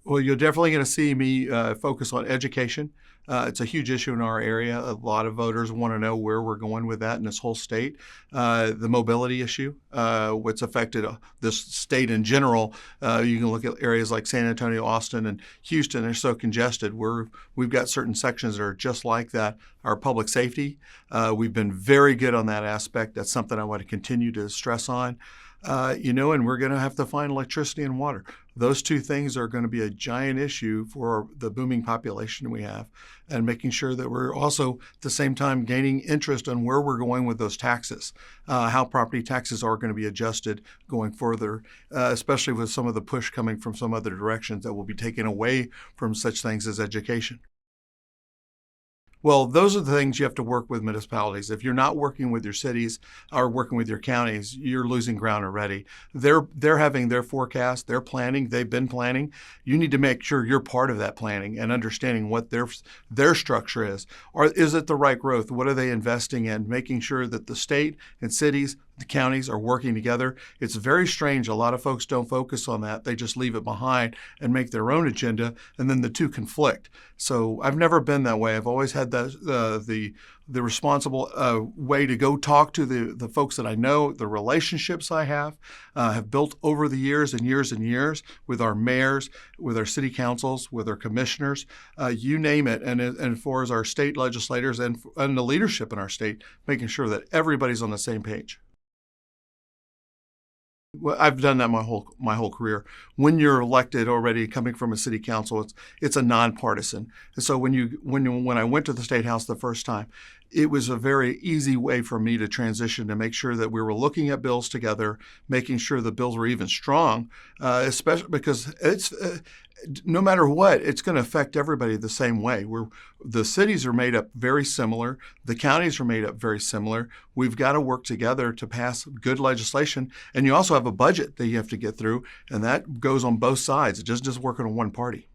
Well, you're definitely going to see me focus on education. It's a huge issue in our area. A lot of voters want to know where we're going with that in this whole state. The mobility issue, what's affected this state in general. You can look at areas like San Antonio, Austin, and Houston. They're so congested. We've got certain sections that are just like that. Our public safety, we've been very good on that aspect. That's something I want to continue to stress on. And we're going to have to find electricity and water. Those two things are going to be a giant issue for the booming population we have, and making sure that we're also at the same time gaining interest on where we're going with those taxes, how property taxes are going to be adjusted going further, especially with some of the push coming from some other directions that will be taken away from such things as education. Well, those are the things you have to work with municipalities. If you're not working with your cities or working with your counties, you're losing ground already. They're having their forecast, they're planning, they've been planning. You need to make sure you're part of that planning and understanding what their structure is. Or is it the right growth? What are they investing in? Making sure that the state and cities, the counties are working together. It's very strange. A lot of folks don't focus on that. They just leave it behind and make their own agenda, and then the two conflict. So I've never been that way. I've always had the responsible way to go talk to the folks that I know, the relationships I have built over the years and years with our mayors, with our city councils, with our commissioners, you name it, and as far as our state legislators and the leadership in our state, making sure that everybody's on the same page. Well, I've done that my whole career. When you're elected already, coming from a city council, it's a nonpartisan. And so when I went to the state house the first time, it was a very easy way for me to transition to make sure that we were looking at bills together, making sure the bills were even strong, especially because it's no matter what, it's going to affect everybody the same way. The cities are made up very similar. The counties are made up very similar. We've got to work together to pass good legislation. And you also have a budget that you have to get through, and that goes on both sides. It doesn't just work on one party.